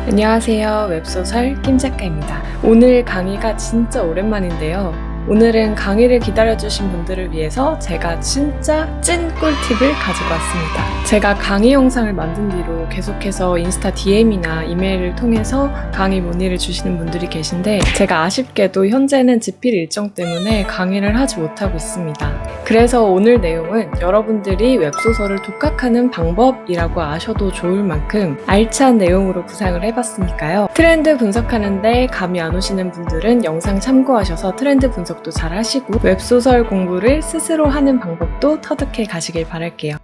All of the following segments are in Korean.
안녕하세요. 웹소설 김작가입니다. 오늘 강의가 진짜 오랜만인데요. 오늘은 강의를 기다려주신 분들을 위해서 제가 진짜 찐 꿀팁을 가지고 왔습니다. 제가 강의 영상을 만든 뒤로 계속해서 인스타 DM이나 이메일을 통해서 강의 문의를 주시는 분들이 계신데 제가 아쉽게도 현재는 집필 일정 때문에 강의를 하지 못하고 있습니다. 그래서 오늘 내용은 여러분들이 웹소설을 독학하는 방법이라고 아셔도 좋을 만큼 알찬 내용으로 구상을 해봤으니까요. 트렌드 분석하는데 감이 안 오시는 분들은 영상 참고하셔서 트렌드 분석도 잘 하시고 웹소설 공부를 스스로 하는 방법도 터득해 가시길 바랄게요.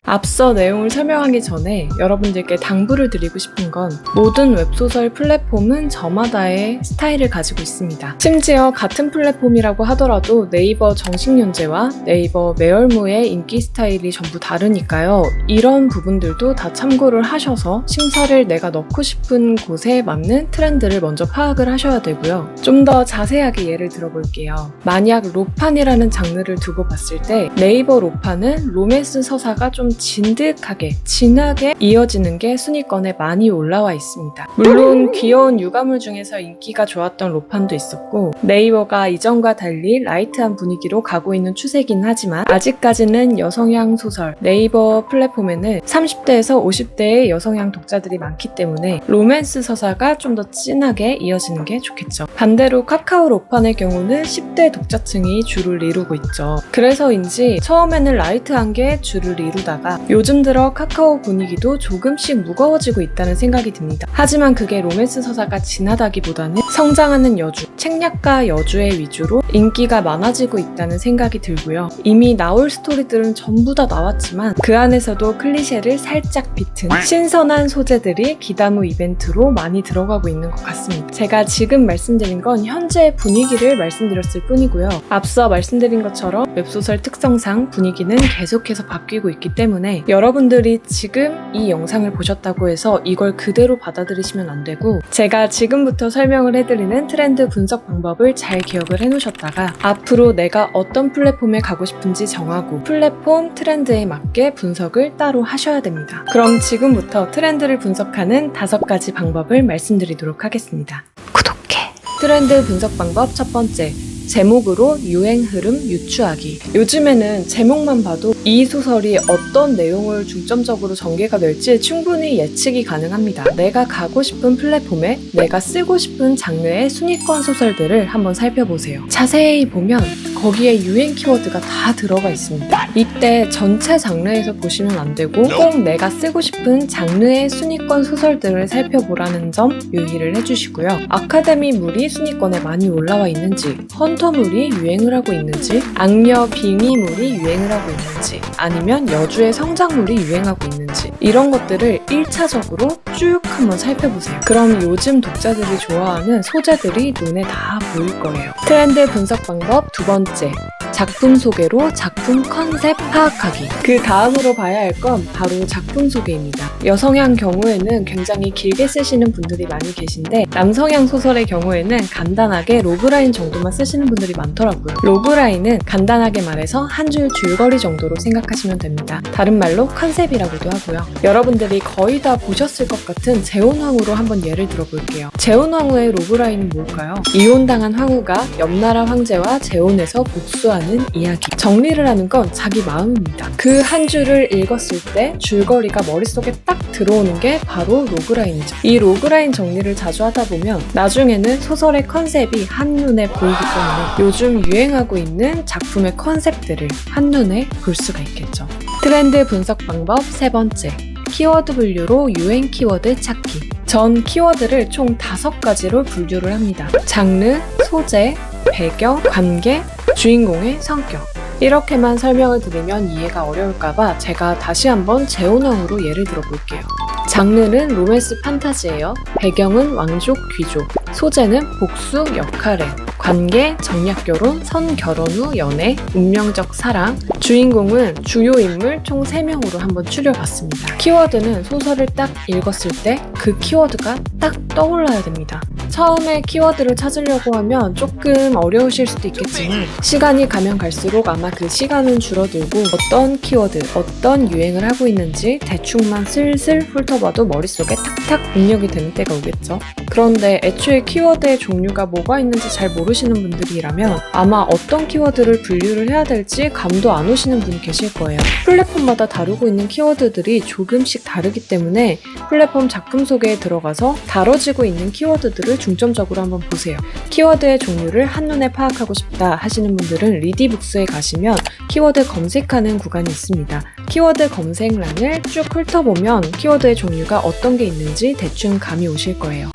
앞서 내용을 설명하기 전에 여러분들께 당부를 드리고 싶은 건 모든 웹소설 플랫폼은 저마다의 스타일을 가지고 있습니다. 심지어 같은 플랫폼이라고 하더라도 네이버 정식 연재와 네이버 매월무의 인기 스타일이 전부 다르니까요. 이런 부분들도 다 참고를 하셔서 심사를 내가 넣고 싶은 곳에 맞는 트렌드를 먼저 파악을 하셔야 되고요. 좀 더 자세하게 예를 들어볼게요. 만약 로판이라는 장르를 두고 봤을 때 네이버 로판은 로맨스 서사가 좀 진득하게, 진하게 이어지는 게 순위권에 많이 올라와 있습니다. 물론 귀여운 육아물 중에서 인기가 좋았던 로판도 있었고 네이버가 이전과 달리 라이트한 분위기로 가고 있는 추세긴 하지만 아직까지는 여성향 소설, 네이버 플랫폼에는 30대에서 50대의 여성향 독자들이 많기 때문에 로맨스 서사가 좀 더 진하게 이어지는 게 좋겠죠. 반대로 카카오 로판의 경우는 10대 독자층이 주를 이루고 있죠. 그래서인지 처음에는 라이트한 게 주를 이루다가 요즘 들어 카카오 분위기도 조금씩 무거워지고 있다는 생각이 듭니다. 하지만 그게 로맨스 서사가 진하다기보다는 성장하는 여주, 책략가 여주의 위주로 인기가 많아지고 있다는 생각이 들고요. 이미 나올 스토리들은 전부 다 나왔지만 그 안에서도 클리셰를 살짝 비튼 신선한 소재들이 기다무 이벤트로 많이 들어가고 있는 것 같습니다. 제가 지금 말씀드린 건 현재의 분위기를 말씀드렸을 뿐이고요. 앞서 말씀드린 것처럼 웹소설 특성상 분위기는 계속해서 바뀌고 있기 때문에 여러분들이 지금 이 영상을 보셨다고 해서 이걸 그대로 받아들이시면 안 되고 제가 지금부터 설명을 해드리는 트렌드 분석 방법을 잘 기억을 해놓으셨다가 앞으로 내가 어떤 플랫폼에 가고 싶은지 정하고 플랫폼 트렌드에 맞게 분석을 따로 하셔야 됩니다. 그럼 지금부터 트렌드를 분석하는 5가지 방법을 말씀드리도록 하겠습니다. 구독해! 트렌드 분석 방법 첫 번째. 제목으로 유행 흐름 유추하기. 요즘에는 제목만 봐도 이 소설이 어떤 내용을 중점적으로 전개가 될지 충분히 예측이 가능합니다. 내가 가고 싶은 플랫폼에 내가 쓰고 싶은 장르의 순위권 소설들을 한번 살펴보세요. 자세히 보면 거기에 유행 키워드가 다 들어가 있습니다. 이때 전체 장르에서 보시면 안 되고 꼭 내가 쓰고 싶은 장르의 순위권 소설들을 살펴보라는 점 유의를 해주시고요. 아카데미물이 순위권에 많이 올라와 있는지, 헌터물이 유행을 하고 있는지, 악녀 빙의물이 유행을 하고 있는지, 아니면 여주의 성장물이 유행하고 있는지 이런 것들을 1차적으로 쭉 한번 살펴보세요. 그럼 요즘 독자들이 좋아하는 소재들이 눈에 다 보일 거예요. 트렌드 분석 방법 두 번째. 작품 소개로 작품 컨셉 파악하기. 그 다음으로 봐야 할 건 바로 작품 소개입니다. 여성향 경우에는 굉장히 길게 쓰시는 분들이 많이 계신데 남성향 소설의 경우에는 간단하게 로그라인 정도만 쓰시는 분들이 많더라고요. 로그라인은 간단하게 말해서 한 줄 줄거리 정도로 생각하시면 됩니다. 다른 말로 컨셉이라고도 하고요. 여러분들이 거의 다 보셨을 것 같은 재혼왕후로 한번 예를 들어볼게요. 재혼왕후의 로그라인은 뭘까요? 이혼당한 황후가 옆나라 황제와 재혼해서 복수하는 이야기. 정리를 하는 건 자기 마음입니다. 그 한 줄을 읽었을 때 줄거리가 머릿속에 딱 들어오는 게 바로 로그라인이죠. 이 로그라인 정리를 자주 하다 보면 나중에는 소설의 컨셉이 한눈에 보이기 때문에 요즘 유행하고 있는 작품의 컨셉들을 한눈에 볼 수가 있겠죠. 트렌드 분석 방법 세 번째. 키워드 분류로 유행 키워드 찾기. 전 키워드를 총 5가지로 분류를 합니다. 장르, 소재, 배경, 관계, 주인공의 성격. 이렇게만 설명을 드리면 이해가 어려울까봐 제가 다시 한번 재혼왕후로 예를 들어볼게요. 장르는 로맨스 판타지예요. 배경은 왕족, 귀족. 소재는 복수, 역할애. 관계, 정략결혼, 선결혼 후 연애, 운명적 사랑. 주인공은 주요 인물 총 3명으로 한번 추려봤습니다. 키워드는 소설을 딱 읽었을 때 그 키워드가 딱 떠올라야 됩니다. 처음에 키워드를 찾으려고 하면 조금 어려우실 수도 있겠지만 시간이 가면 갈수록 아마 그 시간은 줄어들고 어떤 키워드, 어떤 유행을 하고 있는지 대충만 슬슬 훑어봐도 머릿속에 탁탁 입력이 되는 때가 오겠죠. 그런데 애초에 키워드의 종류가 뭐가 있는지 잘 모르시는 분들이라면 아마 어떤 키워드를 분류를 해야 될지 감도 안 오시는 분이 계실 거예요. 플랫폼마다 다루고 있는 키워드들이 조금씩 다르기 때문에 플랫폼 작품 소개에 들어가서 다뤄지고 있는 키워드들을 중점적으로 한번 보세요. 키워드의 종류를 한눈에 파악하고 싶다 하시는 분들은 리디북스에 가시면 키워드 검색하는 구간이 있습니다. 키워드 검색란을 쭉 훑어보면 키워드의 종류가 어떤 게 있는지 대충 감이 오실 거예요.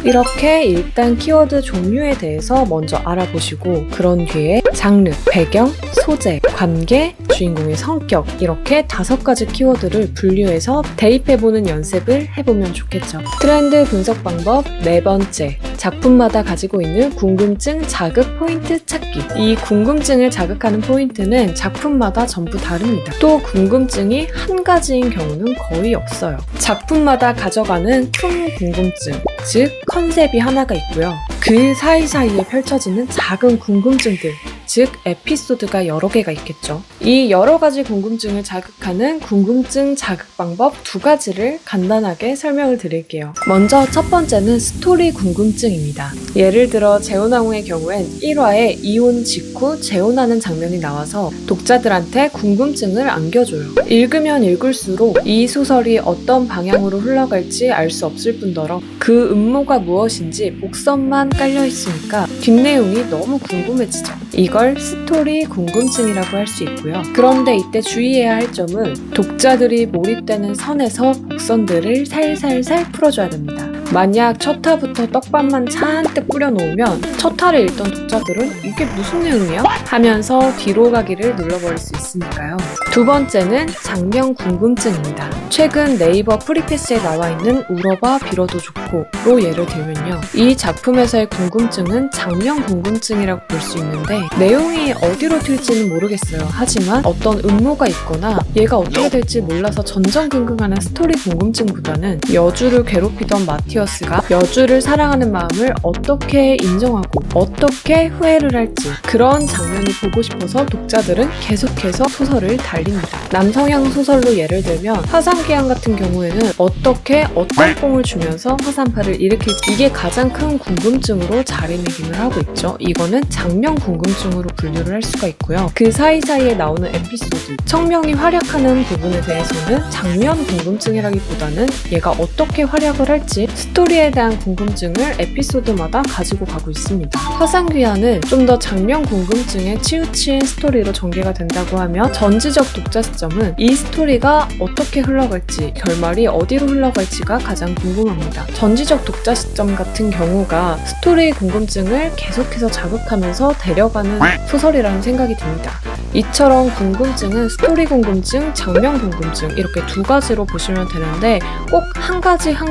이렇게 일단 키워드 종류에 대해서 먼저 알아보시고 그런 뒤에 장르, 배경, 소재, 관계, 주인공의 성격 이렇게 5가지 키워드를 분류해서 대입해보는 연습을 해보면 좋겠죠. 트렌드 분석 방법 4번째, 작품마다 가지고 있는 궁금증 자극 포인트 찾기. 이 궁금증을 자극하는 포인트는 작품마다 전부 다릅니다. 또 궁금증이 한 가지인 경우는 거의 없어요. 작품마다 가져가는 큰 궁금증, 즉 컨셉이 하나가 있고요. 그 사이사이에 펼쳐지는 작은 궁금증들, 즉 에피소드가 여러 개가 있겠죠. 이 여러 가지 궁금증을 자극하는 궁금증 자극 방법 2가지를 간단하게 설명을 드릴게요. 먼저 첫 번째는 스토리 궁금증입니다. 예를 들어 재혼왕후의 경우엔 1화에 이혼 직후 재혼하는 장면이 나와서 독자들한테 궁금증을 안겨줘요. 읽으면 읽을수록 이 소설이 어떤 방향으로 흘러갈지 알 수 없을 뿐더러 그 음모가 무엇인지 목선만 깔려있으니까 뒷내용이 너무 궁금해지죠. 이걸 스토리 궁금증이라고 할 수 있고요. 그런데 이때 주의해야 할 점은 독자들이 몰입되는 선에서 복선들을 살살살 풀어줘야 됩니다. 만약 첫 화부터 떡밥만 잔뜩 뿌려놓으면 첫 화를 읽던 독자들은 이게 무슨 내용이야? 하면서 뒤로 가기를 눌러버릴 수 있으니까요. 2번째는 장면 궁금증입니다. 최근 네이버 프리패스에 나와 있는 울어봐 빌어도 좋고로 예를 들면요. 이 작품에서의 궁금증은 장면 궁금증이라고 볼 수 있는데 내용이 어디로 튈지는 모르겠어요. 하지만 어떤 음모가 있거나 얘가 어떻게 될지 몰라서 전전긍긍하는 스토리 궁금증보다는 여주를 괴롭히던 마티어스가 여주를 사랑하는 마음을 어떻게 인정하고 어떻게 후회를 할지 그런 장면이 보고 싶어서 독자들은 계속해서 소설을 달립니다. 남성향 소설로 예를 들면 화산기한 같은 경우에는 어떻게 어떤 뽕을 주면서 화산파를 일으킬지 이게 가장 큰 궁금증으로 자리매김을 하고 있죠. 이거는 장면 궁금증으로 분류를 할 수가 있고요. 그 사이사이에 나오는 에피소드, 청명이 활약하는 부분에 대해서는 장면 궁금증이라기보다는 얘가 어떻게 활약을 할지 스토리에 대한 궁금증을 에피소드마다 가지고 가고 있습니다. 화산귀환은 좀 더 장면 궁금증에 치우친 스토리로 전개가 된다고 하면 전지적 독자 시점은 이 스토리가 어떻게 흘러갈지, 결말이 어디로 흘러갈지가 가장 궁금합니다. 전지적 독자 시점 같은 경우가 스토리 궁금증을 계속해서 자극하면서 데려가는 소설이라는 생각이 듭니다. 이처럼 궁금증은 스토리 궁금증, 장면 궁금증 이렇게 2가지로 보시면 되는데 꼭 한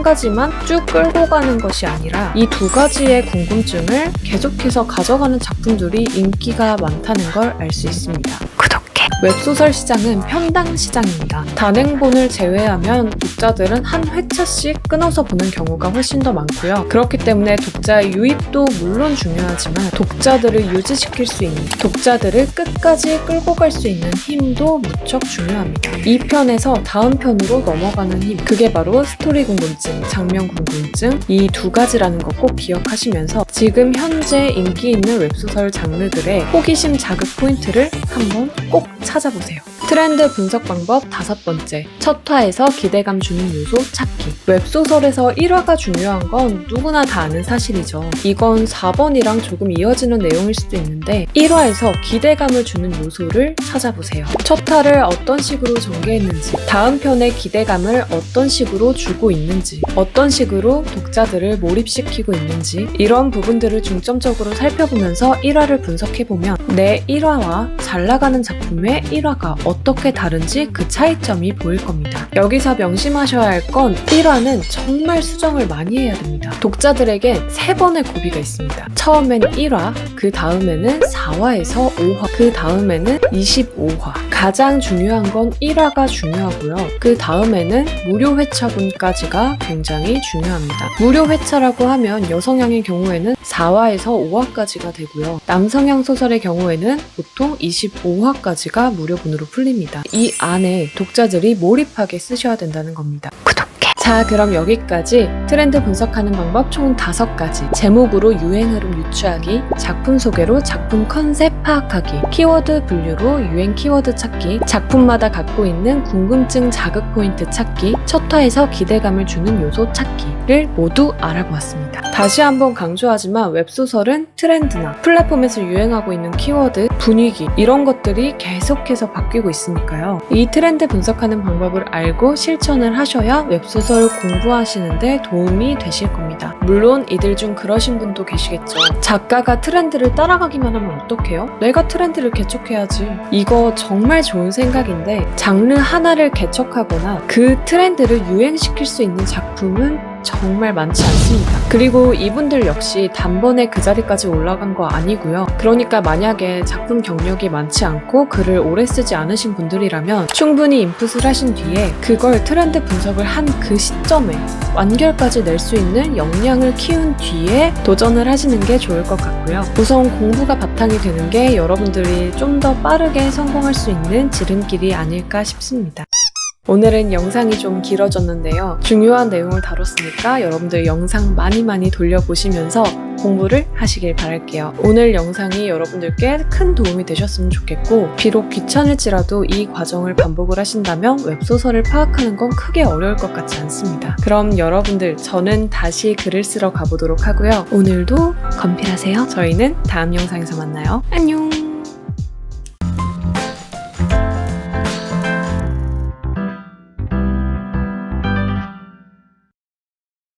가지만 쭉 끌고 가는 것이 아니라 이 2가지의 궁금증을 계속해서 가져가는 작품들이 인기가 많다는 걸 알 수 있습니다. 웹소설 시장은 편당 시장입니다. 단행본을 제외하면 독자들은 한 회차씩 끊어서 보는 경우가 훨씬 더 많고요. 그렇기 때문에 독자의 유입도 물론 중요하지만 독자들을 유지시킬 수 있는, 독자들을 끝까지 끌고 갈 수 있는 힘도 무척 중요합니다. 이 편에서 다음 편으로 넘어가는 힘, 그게 바로 스토리 궁금증, 장면 궁금증 이 2가지라는 거 꼭 기억하시면서 지금 현재 인기 있는 웹소설 장르들의 호기심 자극 포인트를 한번 꼭 찾아보세요. 트렌드 분석 방법 5번째, 첫 화에서 기대감 주는 요소 찾기. 웹소설에서 1화가 중요한 건 누구나 다 아는 사실이죠. 이건 4번이랑 조금 이어지는 내용일 수도 있는데 1화에서 기대감을 주는 요소를 찾아보세요. 첫 화를 어떤 식으로 전개했는지, 다음 편의 기대감을 어떤 식으로 주고 있는지, 어떤 식으로 독자들을 몰입시키고 있는지 이런 부분들을 중점적으로 살펴보면서 1화를 분석해보면 내 1화와 잘 나가는 작품의 다음에 1화가 어떻게 다른지 그 차이점이 보일 겁니다. 여기서 명심하셔야 할 건 1화는 정말 수정을 많이 해야 됩니다. 독자들에게 3번의 고비가 있습니다. 처음엔 1화, 그 다음에는 4화에서 5화, 그 다음에는 25화. 가장 중요한 건 1화가 중요하고요. 그 다음에는 무료 회차분까지가 굉장히 중요합니다. 무료 회차라고 하면 여성향의 경우에는 4화에서 5화까지가 되고요. 남성향 소설의 경우에는 보통 25화까지가 무료분으로 풀립니다. 이 안에 독자들이 몰입하게 쓰셔야 된다는 겁니다. 자, 그럼 여기까지 트렌드 분석하는 방법 총 5가지, 제목으로 유행 흐름 유추하기, 작품 소개로 작품 컨셉 파악하기, 키워드 분류로 유행 키워드 찾기, 작품마다 갖고 있는 궁금증 자극 포인트 찾기, 첫 화에서 기대감을 주는 요소 찾기를 모두 알아보았습니다. 다시 한번 강조하지만 웹소설은 트렌드나 플랫폼에서 유행하고 있는 키워드, 분위기 이런 것들이 계속해서 바뀌고 있으니까요. 이 트렌드 분석하는 방법을 알고 실천을 하셔야 웹소설 공부하시는데 도움이 되실 겁니다. 물론 이들 중 그러신 분도 계시겠죠. 작가가 트렌드를 따라가기만 하면 어떡해요? 내가 트렌드를 개척해야지. 이거 정말 좋은 생각인데 장르 하나를 개척하거나 그 트렌드를 유행시킬 수 있는 작품은 정말 많지 않습니다. 그리고 이분들 역시 단번에 그 자리까지 올라간 거 아니고요. 그러니까 만약에 작품 경력이 많지 않고 글을 오래 쓰지 않으신 분들이라면 충분히 인풋을 하신 뒤에 그걸 트렌드 분석을 한 그 시점에 완결까지 낼 수 있는 역량을 키운 뒤에 도전을 하시는 게 좋을 것 같고요. 우선 공부가 바탕이 되는 게 여러분들이 좀 더 빠르게 성공할 수 있는 지름길이 아닐까 싶습니다. 오늘은 영상이 좀 길어졌는데요. 중요한 내용을 다뤘으니까 여러분들 영상 많이 돌려보시면서 공부를 하시길 바랄게요. 오늘 영상이 여러분들께 큰 도움이 되셨으면 좋겠고, 비록 귀찮을지라도 이 과정을 반복을 하신다면 웹소설을 파악하는 건 크게 어려울 것 같지 않습니다. 그럼 여러분들, 저는 다시 글을 쓰러 가보도록 하고요. 오늘도 건필하세요. 저희는 다음 영상에서 만나요. 안녕!